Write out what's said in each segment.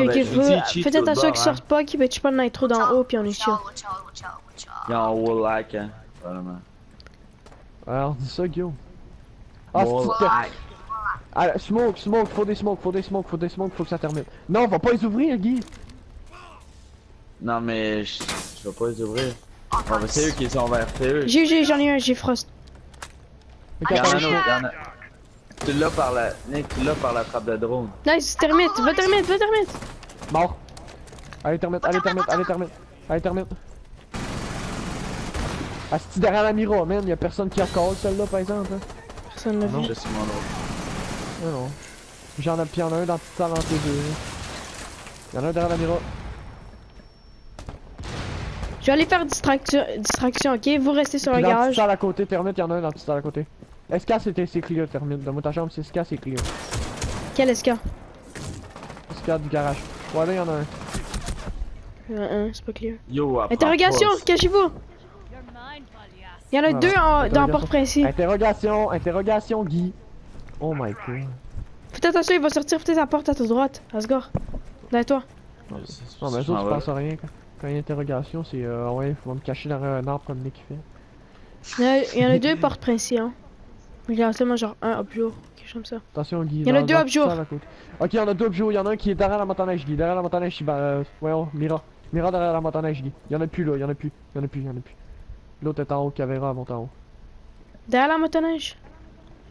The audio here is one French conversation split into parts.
Ok, ben, faites attention qu'ils sortent pas, qu'ils mettent pas de nitro d'en haut, puis on est chill. Il y a un wall hack, hein. Vraiment. Alors, dis ça, Guillaume. Ah, Wall c'est hack. ah, smoke, faut des smokes, faut que ça termine. Non, on va pas les ouvrir, Guy. Non, mais je vais pas les ouvrir. Ah, ben, c'est eux qui sont verts, c'est eux. J'en ai un, j'ai Frost. Ok, Il y en a attends, un autre, il y en a. Tu l'as par la. Nick, tu l'as par la trappe de drone. Nice, termite, va termite. Mort. Allez, termine. Ah, c'est derrière la Mira, man, y'a personne qui a call celle-là, par exemple. Hein. Personne l'a vu. Je suis mon autre. Non, non. J'en ai pis y'en a un dans toute salle entre les deux. Y'en a un derrière la Mira. Je vais aller faire distraction, ok? Vous restez sur le Puis dans la garage. petite salle à côté, termite, y'en a un dans la petite salle à côté. SK c'est clear, termite. Dans ta chambre, c'est SK c'est clear. Quel SK? SK du garage. Ouais, là y'en a un. C'est pas clair. Yo, apprends Interrogation, pas. cachez-vous! Il y en a Voilà. deux dans le porte-principe. Interrogation, Guy. Oh my god. Faites attention, il va sortir peut-être à la porte à ta droite. Asgore. Derrière toi. Non, mais ça, tu penses à rien. Quand il y a interrogation, c'est ouais, faut me cacher derrière un arbre comme Nick fait. Il y en a deux porte-principes, hein. Il y en a seulement genre un up jour. Quelque chose comme ça. Attention, Guy. Il y en a deux dans up jour. la côte. Ok, il y en a deux up jour. Il y en a un qui est derrière la motoneige, Guy. Derrière la motoneige, voyons, Mira. Mira derrière la motoneige, Guy. Il y en a plus là, il y en a plus. L'autre est en haut, Cavéra monte en haut. Derrière la motoneige.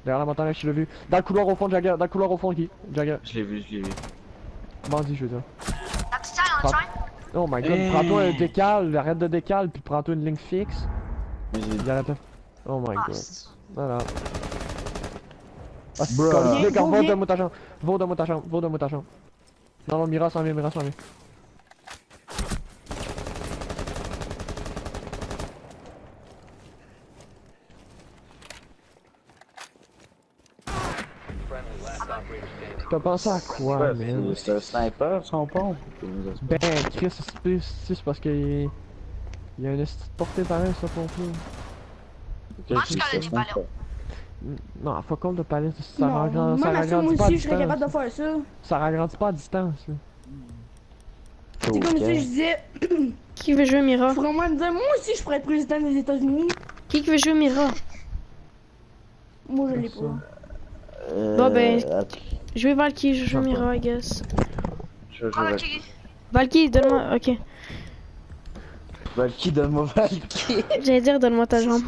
Derrière la motoneige, tu l'as vu. Dans le couloir au fond, Jagger. Dans le couloir au fond, Guy. Jagger. Je l'ai vu. Bandit, je veux dire. La petite salle en train. Oh my god, Hey. prends-toi un décal, arrête de décal, puis prends-toi une ligne fixe. Mais j'ai Il arrête. Oh my god. Voilà. Ah, c'est Bruh. comme Viens, va viens. donne-moi ta chambre. Va donne-moi ta chambre. Non, Mira s'en vient. T'as pensé à quoi, man? C'est un sniper, son pont. Ben, Chris, c'est parce qu'il y a une petite portée pareille, ça, pour plus. Moi, je connais du ballon. Non, faut qu'on de palais, ça Non, ragrandit moi, pas à moi aussi, je serais capable de distance. faire ça. Ça ragrandit pas à distance, là. C'est comme si je disais, Qui veut jouer Mira? faut vraiment me dire, moi aussi, je pourrais être président des États-Unis. Qui veut jouer Mira? Moi, je l'ai pas. Bon, ben, jouez Valky, je joue Mira, I guess. Ah, ok. Valky, donne-moi. Ok. Valky, donne-moi Valky. J'allais dire, donne-moi ta jambe.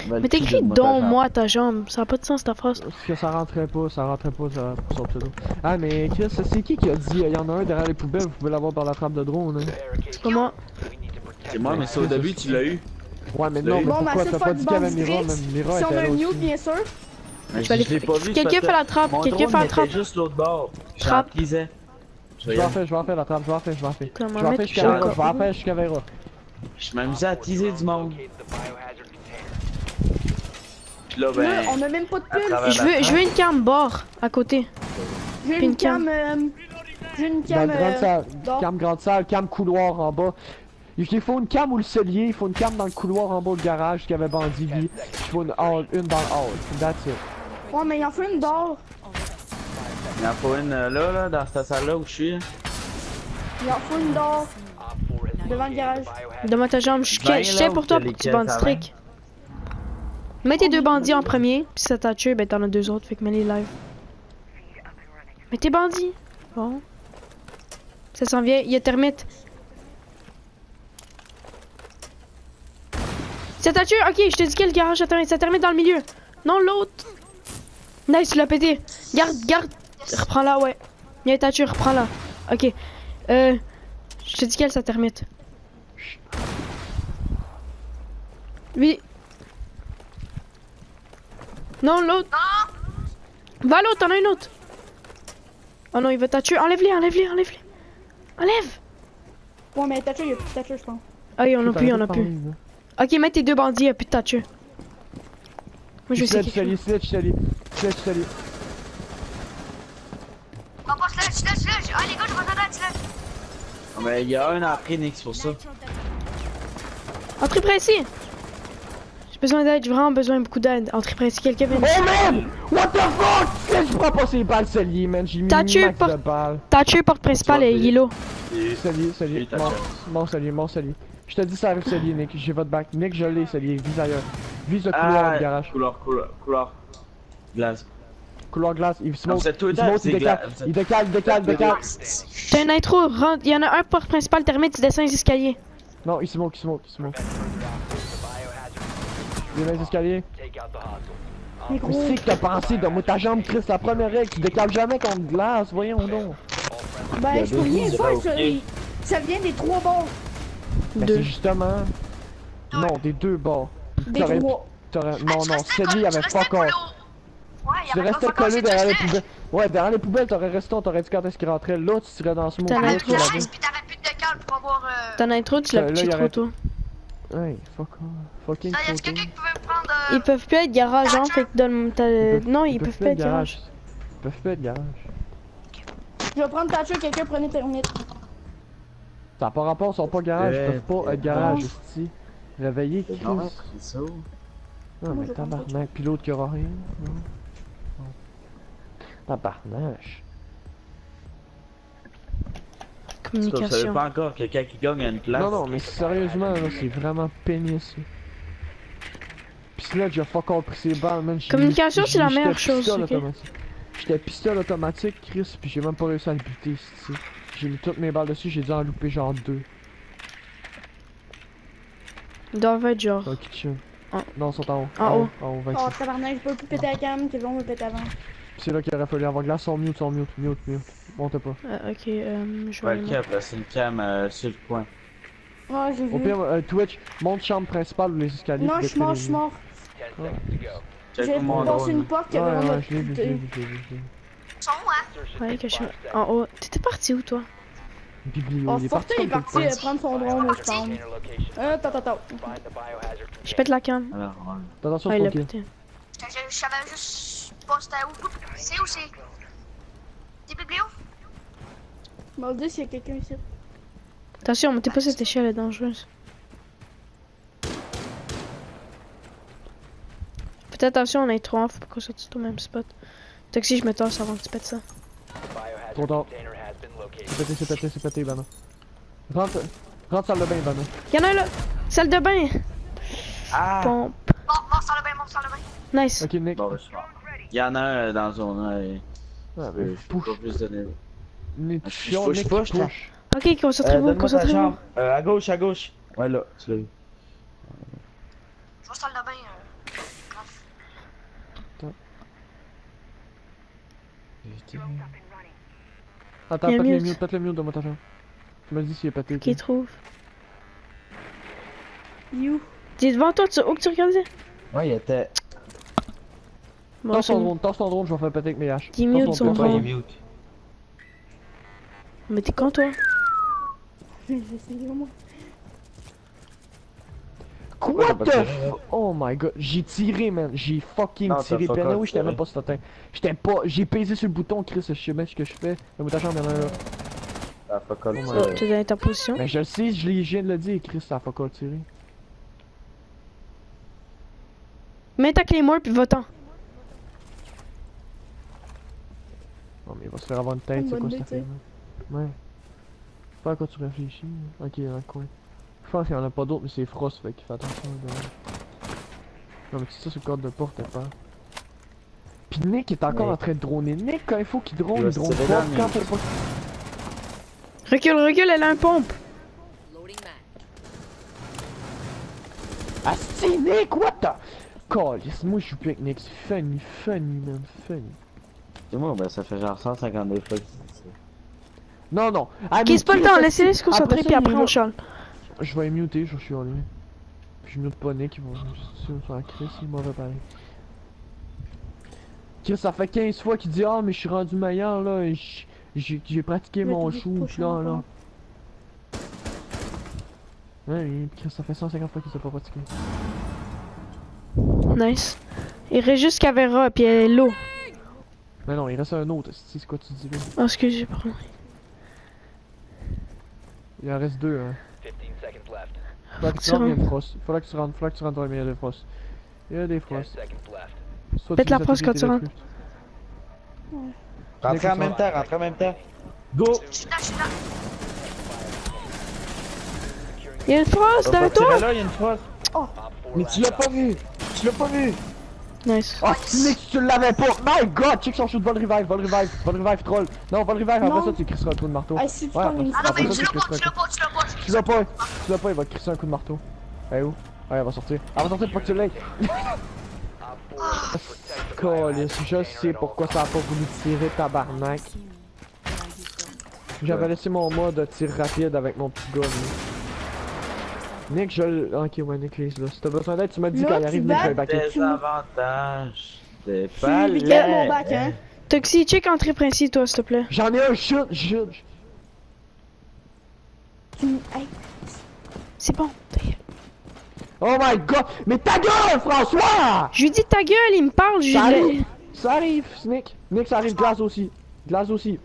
Mais t'écris donne-moi ta jambe. Ça a pas de sens ta phrase. Parce que ça rentrait pas ça, pour son pseudo. Ah, mais Chris, c'est qui a dit, il y en a un derrière les poubelles, vous pouvez l'avoir par la trappe de drone, hein? C'est pas moi. C'est moi, mais c'est au début, tu l'as eu. Ouais, mais Tu non, l'as eu? mais Bon, pourquoi ben, t'as c'est pas dit qu'il y avait du Mira, bandit même Mira Si on a était un là mute, aussi. bien sûr. Mais Je vais aller- l'ai pas vu. Quelqu'un fait la trappe, quelqu'un fait la trappe. juste l'autre bord. Trappe. Je lisais. Je vais en faire la trappe, je vais en faire. Comment Je vais en mettre faire jusqu'à Vera, Chaco? jusqu'à Vera. Je m'amusais à teaser du monde. Puis là, Là, ben. on a même pas de à pile. travers Je veux une cam bord à côté. J'ai Puis une une cam. cam, j'ai une Dans cam, la grande salle, d'or. cam grande salle, cam couloir en bas. Il faut une cam ou le cellier, il faut une cam dans le couloir en bas du garage qui avait bandit lui. Il faut une dans le hall. That's it. Ouais, mais il en faut une d'or. Il en faut une là, dans cette salle-là où je suis. Il en faut une d'or. Devant le garage. Donne-moi ta jambe. Je Ben, sais là, pour toi où pour que tu lesquels bandes ça strict. Mets tes deux bandits en premier, puis ça t'a tué, ben t'en as deux autres, fait que mets les live. Mets tes bandits. Bon. Ça s'en vient, il y a termite. Ça t'a tué? Ok, je te dis quel garage à termite. Ça termite dans le milieu. Non, l'autre. Nice, tu l'as pété. Garde. Reprends-la, ouais. Il y a un tué, reprends-la. Ok. Je te dis quel ça termite. Lui. Non, l'autre. Va l'autre, t'en as une autre. Oh non, il va t'atuer. Enlève-les. Enlève. Ouais, mais Thatcher, il y a plus de Thatcher, je pense. Ah oui, on a plus. Ok, mets tes deux bandits, y'a plus de Thatcher. Moi, je vais essayer quelque chose. Sledge. On passe sledge. Ah, les gars, je vais t'attendre, sledge. Mais il y a un après, Nick, c'est pour ça. Entrée pressée. J'ai besoin d'aide, j'ai vraiment beaucoup d'aide. Entrée pressée, quelqu'un vient. Oh man! What the fuck? je prends pas ces balles, cellier, man. J'ai mis T'as tué max par- de balles. T'as tué porte principale et Yellow. Cellier, Oui, t'as mort, tué. mort, cellier. Je te dis ça avec cellier, Nick. J'ai votre back. Nick, je l'ai, cellier. Vise ailleurs. Vise le couloir du garage. Couloir. Glace. Couloir glace. Il smoke. Vous êtes tous Il les smoke, c'est il décale. glace. Il décale. T'as une intro, rentre. Y'en a un porte principale terminé, tu descends les escaliers. Non, il smoke. Il est dans les escaliers. Mais Mais gros, c'est que t'as pensé de moi ta jambe, Chris, la première règle, tu décales jamais contre glace, voyons donc. ben, je peux rien faire, ça vient des 3 bords. Ben Deux. c'est justement... Non, des deux bords. Des T'aurais- 3. Non, celui il avait pas encore. Ouais, Tu il y restais avait collé derrière les poubelles. poubelles. Ouais, derrière les poubelles, t'aurais resté, on t'aurait dit quand est-ce qu'il rentrait. Là, tu serais dans ce mot. T'as Là, l'intro. tu l'avais. Puis t'avais plus de décal pour avoir. Ton intro, tu l'as Là, pitché il trop arrête. tôt. Ouais, fuck off. Fucking Ça, y a photo. quelqu'un qui pouvait me prendre. Ils peuvent plus être garage, hein, fait que donne... Non, ils peuvent pas être garage. garage. Ils peuvent pas être garage. Je vais prendre Thatcher, quelqu'un prenait termite. Ça n'a pas rapport, ils sont pas garage, ils peuvent pas être garage, Non. ici. Réveillez, Chris. Non, c'est ça. Non, mais je comprends tabarnak, puis l'autre qui aura rien. Non. Tabarnache. Vous savez Communication. pas encore quelqu'un qui gagne à une place. Non, mais sérieusement, là, c'est vraiment pénible, ça. Pis Sledge a fuck all pris ses balles, man. Communication, c'est la meilleure chose, ok? J'étais pistolet automatique, Chris, pis j'ai même pas réussi à le buter, ici. J'ai mis toutes mes balles dessus, j'ai dû en louper genre 2. Ils doivent être genre. Dans le kitchen. En- Non, ils sont en haut. En haut. En haut, Oh, tabarnak, je peux plus péter la cam, que le long me pète avant. C'est là qu'il aurait fallu avoir glace, mute. Montez pas. Ok, je Ouais, vais le aller. cap, là, c'est une cam sur le coin. Ouais, j'ai Au vu. pire, Twitch, monte chambre principale ou les escaliers. Non, puis je suis mort, détruis je suis les mort. Check J'ai mon passé drone. une porte qui murs. avait vraiment Ouais, je l'ai vu, je l'ai pété. vu, je l'ai vu. Ils sont où, hein? Ouais, que je suis en haut. T'étais parti où, toi? Biblio, Oh, il est Forte parti est comme parti prendre son drone, je pense. Attends. Je pète la cam. Alors, Fais attention, Ah, il l'a Smokey. pété. Je savais juste pas c'était où. C'est où c'est? Des biblios? Je me dis s'il y a quelqu'un ici. Attention, montez pas cette échelle, elle est dangereuse. Faites attention, on est trop en, faut pas qu'on sorte au même spot. Toxi, je me tasse avant que tu pètes ça. Trop tard. C'est pété, Bana. Rentre salle de bain, Bana. Y'en a un là! Salle de bain! Ah! Pompe. Monte sur le bain. Nice. Ok, Nick. Bon, ben, je suis mort. Il y en a un dans la zone, là. Et... Ah, Je ben, peux push. pas plus donner. Nick, Je chiant, push, Nick, push, là. push. Ok, concentrez-vous, Donne-moi ta concentrez-vous. chambre. À gauche. Ouais, là, tu l'as vu. Je vais sur le bain. Attends, Il y a pète le mute de moi, ta chambre. Tu m'as dit s'il est pété. Qui trouve? You. T'es devant toi, où que tu regardais? Ouais, il était. Bon, Tasse c'est ton drone, je vais faire péter avec mes haches. Il mute Tasse son ton drone. mute. Mais t'es con, toi? J'essaie vraiment. What the f... Oh my god, j'ai tiré, man. J'ai fucking Non, t'as tiré. fuck Puis off, oui, j'étais tiré. même pas sur ta J'étais pas... J'ai pesé sur le bouton, Chris, je sais même ce que je fais. Dans ta chambre, y'en a un là. Ah, fuck all. Oh, t'es dans ta position. Mais je le sais, je viens de le dire, Chris, ça a fuck all tiré. Mets ta clé mort puis va-t'en. Non, mais il va se faire avoir une tête, Une c'est quoi bonne ça idée, fait, là? Ouais. Pas à quoi tu réfléchis. Ok, dans le coin. Je pense qu'il y en a pas d'autres, mais c'est Frost, fait qu'il fait attention. Non, mais c'est ça, ce code de porte, t'as peur. Pis Nick est encore Ouais. en train de droner. Nick, quand il faut qu'il drone, Il va il drone se tirer pas. dans le Quand mur. t'as pas... Recule, elle a un pompe. Ah si, Nick, what the... Calice, moi je joue plus avec Nick, c'est funny, man, funny. Et moi, ben, ça fait genre 152 fois que c'est ça. Non, non. Ah, Ok, mais c'est pas le Chris, temps, laissez-les se concentrer après ça, puis après il est on là. chale. Je vais muter, je suis en lui. Puis je mute pas Nick, il va sur Chris, il est mauvais pareil. Chris, ça fait 15 fois qu'il dit « Ah, mais je suis rendu meilleur, là, et j'ai pratiqué Mais mon t'es chou, push puis là, encore. là. » Ouais, mais Chris, ça fait 150 fois qu'il s'est pas pratiqué. Nice. Il reste juste Cavera puis elle est low. Mais non, il reste un autre, c'est quoi tu dis là? Oh, excusez, pardon. Il en reste deux, hein. 15 seconds left. Faudra que tu rentres, il y a une frost. Faudra que tu rentres dans le milieu de frost. Il y a des 10 frost. seconds left. Soit Pète tu la les frost quand activités tu de rentres. plus. Rentrez en même temps, rentrez en même temps. Go! Je suis là, je suis là. Y'a une frost Va derrière pas tirer toi! là, il y a une frost. Mais tu l'as pas vu! Tu l'as pas vu! Nice. Oh, Nick, tu l'avais pas! My god! Check son shoot, va le revive, troll! Non, va le revive, après Non. ça, tu crisseras un coup de marteau. Ah, si tu Ouais, prends une Ah non, après mais ça, tu l'as pas, crisseras tu l'as pas, tu l'as pas. Tu l'as pas, il va te crisser un coup de marteau. Elle est où? Ah, elle va sortir. Elle va sortir pour que tu l'aies. Câlisse, je sais pourquoi ça a pas voulu tirer, tabarnak. J'avais laissé mon mode de tir rapide avec mon petit gun. Nick, je le. Ok, ouais, Nick, Lise, là. Si t'as besoin d'aide, tu m'as dit Là, quand il tu arrive, Nick, back. je vais backer. Désavantage. C'est Tu pas liquide mon laid. bac, hein. Toxi, check entrée principe, toi, s'il te plaît. J'en ai un shoot, Hey, C'est bon. ta gueule. Oh my god! Mais ta gueule, François! Je lui dis ta gueule, il me parle, je Ça lui arrive! Ça arrive, Nick. Nick, ça arrive, glace aussi. Glace aussi.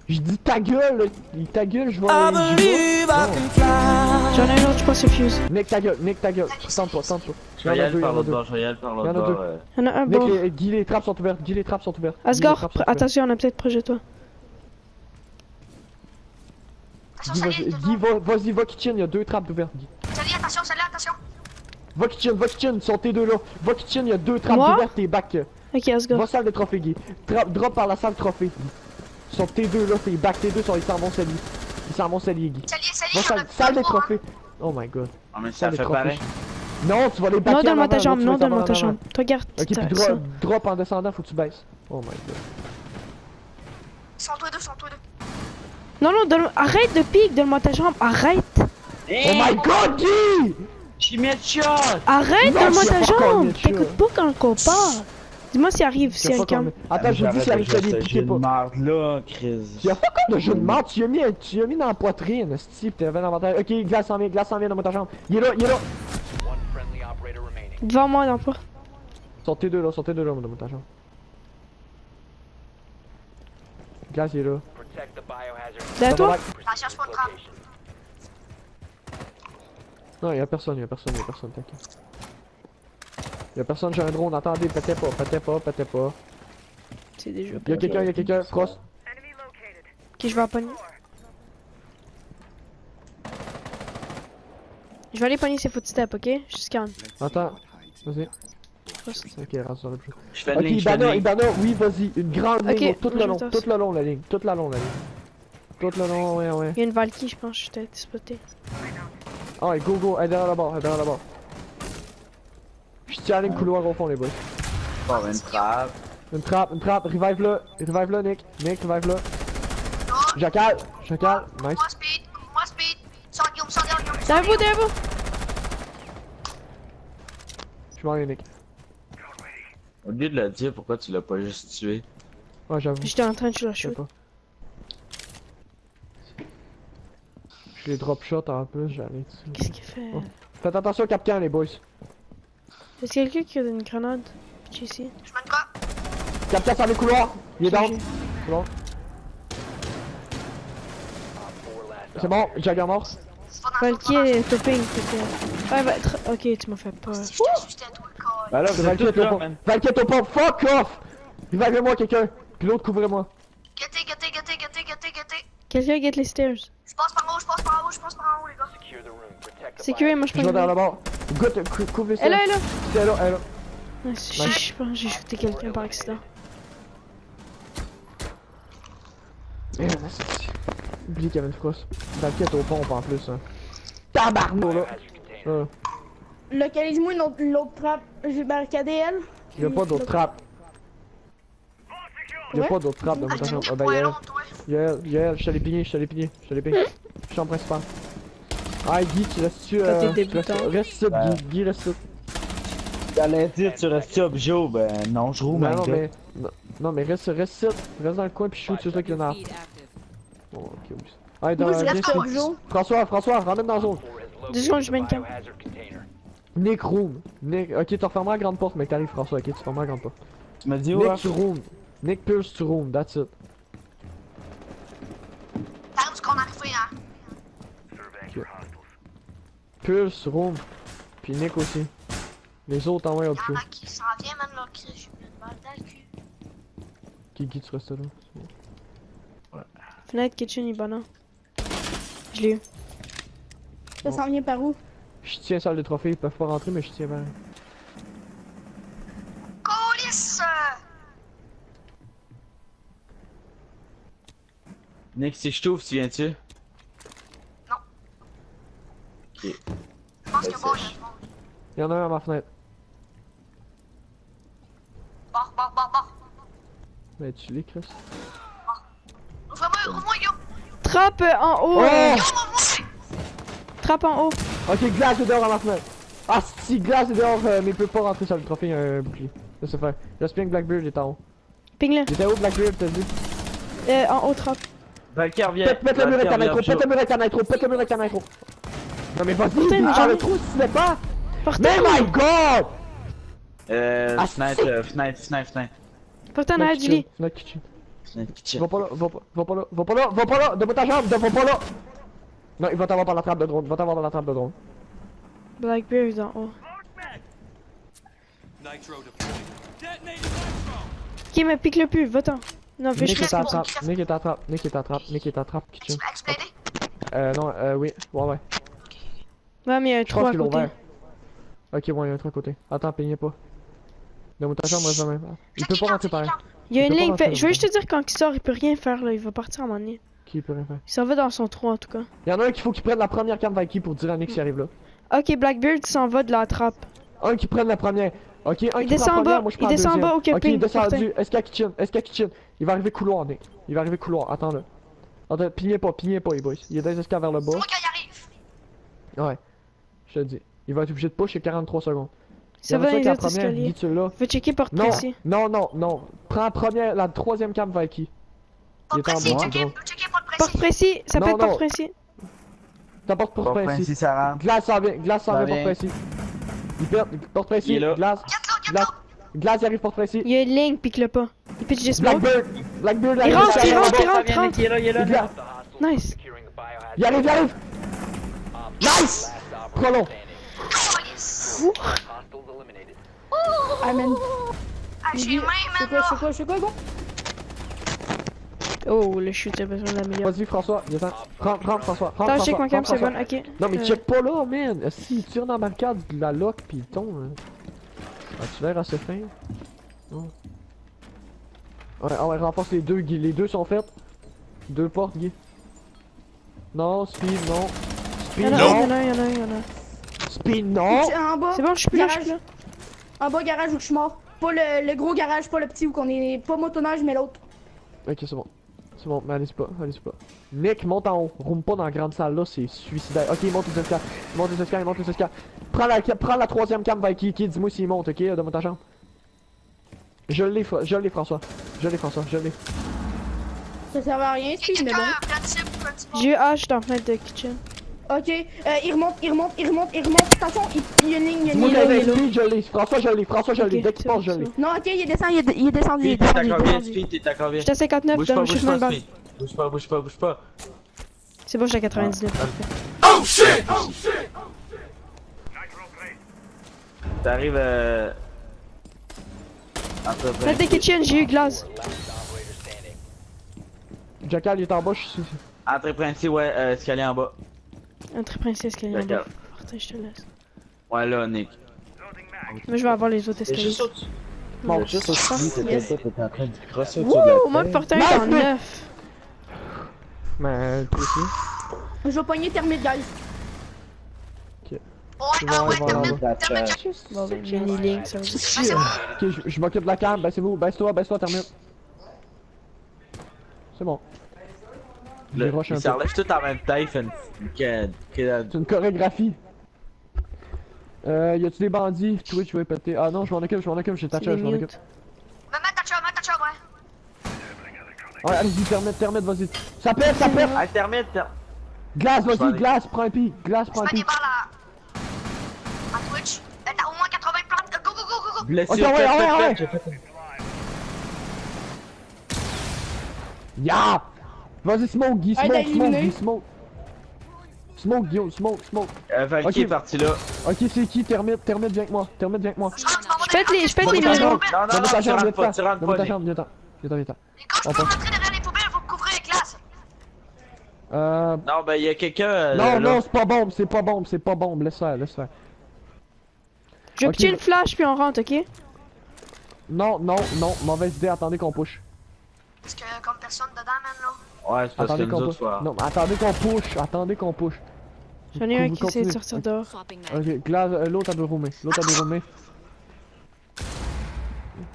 Je dis ta gueule, là. Ta gueule, je vais. J'en ai un autre, je pense, au fuse. Nick, ta gueule, tente-toi. Je vais y aller par l'autre bord, je vais y aller par Il y en l'autre a deux. bord. Il y en a un Nick, bon. Guy, les trappes sont ouvertes. Asgore, attention, on a peut-être proche de toi. Attention, Guy, Sally, Guy, vas-y, va kitchen, il y a 2 trappes ouvertes, Guy. Sally, attention, Sally, attention. Va kitchen, ils sont T2 là. Va kitchen, il y a 2 trappes Moi? ouvertes, tes bacs. Ok, Asgore. Va salle de trophée, Guy. Drop par la salle trophée. Ils sont T2 là, tes bacs T2 ils s'en vont s'allier. Guy. Sally, Va on a salle des plus le droit, trophées. Oh my god. Ah, mais ça Salle des fait trophées. pareil. Non, tu vas les backer. Non, donne-moi en ta avant, jambe, tu vas non, les donne-moi ta avoir en jambe. Toi, garde avant. Ok, puis ça. drop en descendant, faut que tu baisses. Oh my god. Sans toi deux, sans toi deux. Non, non, arrête de pique, donne-moi ta jambe, arrête. Oh my god, Guy! J'ai mis un shot! Arrête, Non, donne-moi c'est ta pas encore jambe. mieux, T'écoutes pas quand on parle. Dis-moi s'il arrive, si Je sais pas quelqu'un. combien- Attends, je dis si elle fait des piquets pas. marde là, Chris. Y'a pas encore de jeu de merde, tu l'as mis dans la poitrine, Steve, t'avais l'inventaire. Ok, glace s'en vient dans ta chambre. Il est là. Devant moi, dans pas. Sortez deux là, dans ta chambre. Glace, il est là. Derrière toi? Attention, je prends le trappe. Non, y'a personne, t'inquiète. Y'a personne, j'ai un drone, attendez, pétez pas. C'est des jeux. Y'a quelqu'un, Frost. Ok, je vais en pogner. Je vais aller pogner ses footsteps, ok? Je scanne. Attends, vas-y. Frost. Ok, reste sur le jeu. Je fais une Ok, ligne, je fais une Ibana, ligne. oui, vas-y, une grande Ok, ligne, tout moi, le je long, me tasse. toute la ligne. Tout le long, ouais. Il y a une Valky, je pense, je t'ai spoté. Ah ouais, go, elle est derrière la barre. Je tiens une couloir au fond, les boys. Bon, une trappe. Une trappe, revive-le, Nick, revive-le. Non. Jacal, nice. Moi speed. Sors Guillaume. Derrière vous! Je m'en viens, Nick. Au lieu de le dire, pourquoi tu l'as pas juste tué? Ouais, j'avoue, J'étais en train de la je sais shoot. pas. Je les drop shot en plus, j'arrête. Qu'est-ce qu'il fait? Oh. Faites attention au capitaine, les boys. Est-ce quelqu'un qui a une grenade? Pitch ici. Je mène quoi? Capitaine, sur les couloirs, il est down. GG. C'est bon. C'est bon, Jagger mort. Valky est topping, peut-être. Ouais, va être. Ok, tu m'as fait peur. Si je t'ajustais à toi le corps. Bah là, vous êtes Valky tous est au là, pont. man. Valky est au pont, fuck off! Revive-moi quelqu'un, puis l'autre couvrez-moi. Gâté. Quelqu'un get les stairs. Je passe par en haut, les gars. Sécuré, moi je Je peux vais derrière la barre. Good, couvre les Elle est là! Elle est là. Nice. Je pense que j'ai shooté quelqu'un par accident. Merde, c'est... Oublie qu'il y avait une frosse. Valky est au pont en plus, hein. Tabarnou, là. Localise-moi l'autre trappe. J'ai barricadé elle. Y'a pas d'autre trappe. Y'a Ouais. pas d'autre trappe dans Ah, ta tu chambre. me Ah ben points y'a long, toi. elle, je t'allais pigner. Chambre principale. Ah Guy, tu restes-tu Quand t'es tu débutant. Reste ici, Ouais. Guy, reste ici. T'allais dire, tu restes up, Joe. Ben non, je roule, Non, man. non, mais... Non, mais reste ici. Reste dans le coin puis shoot sur toi qui en a. Bon, ok, oublie ça. Allez, Moi, je viens reste ici. au Joe. François, ramène dans la zone. 2 secondes, je mets une cam. Nick room. Nick, ok, tu refermes la grande porte, mais t'arrives François, ok, tu fermes la grande porte. Tu m'as dit où, hein? Nick to room. Nick Pulse to room, that's it. T'arrives ce qu'on a arrivé, hein. Pulse, room. Puis Nick aussi. Les autres envoient au Y'en show. a qui s'en vient, man, là, Chris. J'ai plus de balle dans le cul. Guy, tu restes là. Fenêtre, kitchen, il est bon, non? Je l'ai eu. Ça s'en vient par où? Je tiens salle de trophée, ils peuvent pas rentrer, mais je tiens vers. Colis! Nick, si je t'ouvre, tu viens-tu? Non. Ok. Je pense que bon, sèche. Il y en a un à ma fenêtre. Bon. Mais tu l'es, Chris. Ouvre-moi, yo! Trappe en haut! Oh! Trappe en haut! Ok, glace est dehors à ma fenêtre. Ah, si glace est dehors, mais il peut pas rentrer sur le trophée, il y a un bouclier. Ça c'est fait. J'espère que Blackbeard est en haut. Ping-le. Il était où Blackbeard, t'as dit? En haut, trappe. Valkyrie, viens. Pète le mur avec ta Valkyrie, nitro, viens, pète le mur avec ta nitro, pète le mur avec ta nitro. Non mais vas-y, Putain, mais ah j'en ai- le trou si tu l'es pas. Porte Mais my god! Ah, Fenêtre. Porte en arrière, Julie. Fenêtre kitchen. Fenêtre kitchen. Va pas là, va pas là, donne-moi ta jambe, va pas là. Non, il va t'avoir par la trappe de drone, Blackbeard en haut. Ok, mais pique le plus, va-t'en. Non, fais Nick juste. est à la trappe, Nick est à la trappe, kitchen. Tu m'as explodé? Non, oui, ouais. Ouais, mais il y a un Je trou pense à qu'ils l'ont côté. ouvert. Ok, ouais, il y a un truc à côté. Attends, peignez pas. Donne-moi ta chambre, reste la même. Il peut pas rentrer pareil. Il y a Il une peut pas ligne. rentrer Je veux juste te dire, quand il sort, il peut rien faire là. Il va partir à un moment donné. Qui peut rien faire? Il s'en va dans son trou en tout cas. Il y en a un qu'il faut qu'il prenne la première cam Valky pour dire à Nick s'il arrive là. Ok, Blackbeard s'en va de la trappe. Un qui prenne la première. Ok, un Il qui prend descend la en première, bas, moi je il prends la descend en deuxième. bas au Ok, camping, il est descendu. Fortin. SK Kitchen. Il va arriver couloir, Nick. Il va arriver couloir, attends-le. Attends, pignez pas, les boys. Il y a des escaliers vers le C'est bas. moi qui y arrive! Ouais. Je te le dis. Il va être obligé de push et 43 secondes. Ça va dans dans les autres escaliers. Dis-tu là. Va checker porte Non, précis. non. Prends la première, la troisième cam Valky. Il Pas est en précis, bas. checker pas de Porte précis. précis, ça peut Non, être porte non. précis. T'apportes pour Bon, précis. Francis, ça rentre. Glace s'en vient, Ça porte vient. précis. Il perd, porte Il précis, est là. glace, glace, il arrive porte précis. Il y a une ligne, pique-le pas. Il pitch des smokes. Blackbeard Il arrive. rentre, il là-bas. rentre, il rentre, Il est là, il est là. Glace. Nice. Il arrive. Nice! Trop long. Ah, man. Ah, j'ai eu main, C'est man, quoi, là. gros? Oh, le chute a besoin d'améliorer. Vas-y, François, viens-t'en. Prends François. Prends Attends, je check François, ma cam, prends c'est François. bon, ok. Non, mais check pas là, man. Si tire dans la barricade, la lock, pis il tombe. Hein. As-tu l'air assez fin? Non. Ouais, renforce les deux, Guy. Les deux sont faites. Deux portes, Guy. Non, speed, non. Il y Speed, en a un, non. il y en a. Speed, non. En bas. C'est bon, je suis plus là, je suis plus là. En bas, garage où je suis mort. Pas le gros garage, pas le petit où qu'on est. Pas motoneige, mais l'autre. Ok, c'est bon. C'est bon, mais allez-y pas. Nick, monte en haut. Roule pas dans la grande salle là, c'est suicidaire. Ok, il monte les escaliers. Prends la troisième cam, Valky. Dis-moi s'il monte, ok? Donne-moi ta chambre. Je l'ai, François. Je l'ai. Ça servait à rien, speed, mais bon. J'ai eu H dans la fenêtre de kitchen. Ok, il remonte. Attention, il y a une ligne, Dis-moi Il est qu'elle là, est il est là. speed, je l'ai. François, je l'ai. Ok, Dès qu'il c'est passe, bon, je c'est l'ai. bon. Non, ok, il est descendu, il est descendu. Speed, t'es à combien? Speed, t'es à combien? J'étais à 59, Bouge pas, donne, je suis bouge le pas, balle. Speed. Bouge pas. C'est bon, j'étais à 99. parfait. T'arrives entre Fenêtre de kitchen, j'ai eu glace. Jackal, il est en bas, je suis. Entrée principale, ouais, escalier en bas. Entrée princesse qui est en bas. D'accord. Fortin, je te laisse. Ouais, là, Nick. Mais je vais avoir les autres escaliers. Bon, juste Yes. t'étais en train de crosser au-dessus de la Wouh, moi, tête. Fortin est en 9. Mais, toi aussi. Je vais pogner termite, guys. Ouais, ah ouais, termine. Bon, ben, mini-link, ça veut dire. Ok, je m'occupe de la cam, baissez-vous, baisse-toi, termine. C'est bon. Je les rush un Ils peu. s'enlèvent tout en même temps, ils font une... C'est une chorégraphie. Y a-tu des bandits? Twitch va péter. Ah non, je m'en occupe, j'ai ta C'est chaise, des je m'en occupe. mutes. Va mettre ta chum, ouais. Ouais, allez-y, termite, vas-y. Ça pète! Ah, termine, Glace, Je vais vas-y, aller. glace, prends un pic, Je fais des balles à Twitch. T'as au moins 80 plantes. Go. blessure, Ok, ouais. j'ai fait Ya! Vas-y, smoke, Guy, Hey, t'as éliminé. smoke. Smoke, Guillaume, smoke. Valky Ok. est parti là. Ok, c'est qui? Termite, viens avec moi. Je pète les Donne-moi ta murs. chambre, Non, donne-moi ta chambre, tu rentres viens-t'en. pas, Donne-moi ta Nick. chambre, viens-t'en. Viens-t'en, viens-t'en. Les gars, je On peux passe. rentrer derrière les poubelles, vous me couvrez les glaces. Non, ben, il y a quelqu'un. Non, là. non, c'est pas bombe, c'est pas bombe, c'est pas bombe. Laisse faire, laisse faire. Je vais Ok. pitcher le flash puis on rentre, ok? Non, non, non, mauvaise idée, attendez qu'on push. Parce que comme personne dedans, man, là. Ouais, c'est parce que Attendez nous qu'on autres, push. fois. Non, attendez qu'on push, attendez qu'on push. J'en ai un Vous qui essaie de continuez. sortir dehors. Ok, Glace, l'autre a deux roomés, l'autre a deux roomés.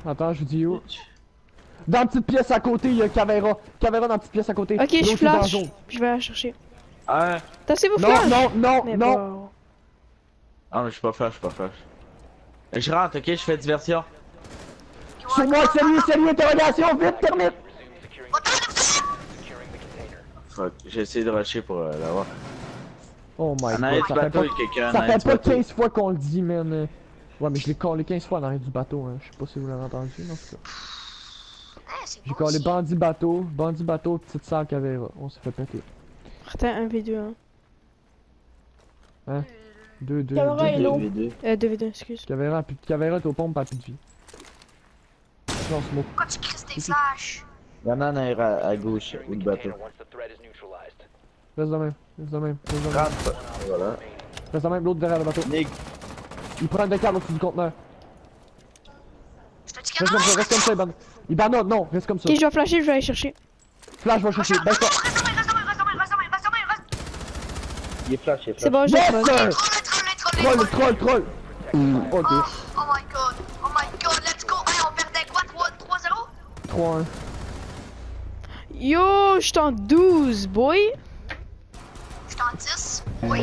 Attends, je vous dis où? Dans la petite pièce à côté, il y a Cavera. Cavera dans la petite pièce à côté. Ok, je L'autre, il est dans la flash. zone. Je vais la chercher. Ah, Tassez-vous Non, flash! non, non, Mais non. bon. ah, mais je suis pas flash, je suis pas flash. Je rentre, ok, je fais diversion. Sur moi, sérieux, interrogation, vite, termine. Fuck, j'ai essayé de rusher pour l'avoir. Oh my En god, arrière du ça fait bateau, pas, il y a quelqu'un. ça en arrière fait du pas bateau. 15 fois qu'on le dit, man. Ouais, mais je l'ai collé 15 fois en arrière du bateau, hein. Je sais pas si vous l'avez entendu, mais en tout cas. C'est J'ai bon collé aussi. bandit bateau, petite sœur Cavera. On s'est fait péter. Attends, 1v2, hein. 2, Cavera est low. 2v2. 2v2, excuse. Cavera est aux pompes, pas plus de vie. Non, smoke. Pourquoi tu crisses tes flashs? Il y en a un arrière à gauche, ou le bateau. Reste de même, reste de même, reste de même. Rentre. Voilà. Reste de même, l'autre derrière le bateau. Nick, Il prend des câbles au-dessus du conteneur. Je te dis Reste comme ça, reste comme ça, il banane. Il banane, non, reste comme ça. Ok, je vais flasher, je vais aller chercher. Flash va chercher, baisse toi. Reste dans reste. il est flash, il est flash. C'est bon, je Yes, le sir! Troll. Troll. Ok. Oh my god, let's go. Hey, on perdait quoi? 3-0? 3-1. Yo, je suis en 12, boy. J'étais en 10. Oui.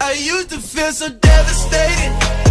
I used to feel so devastated.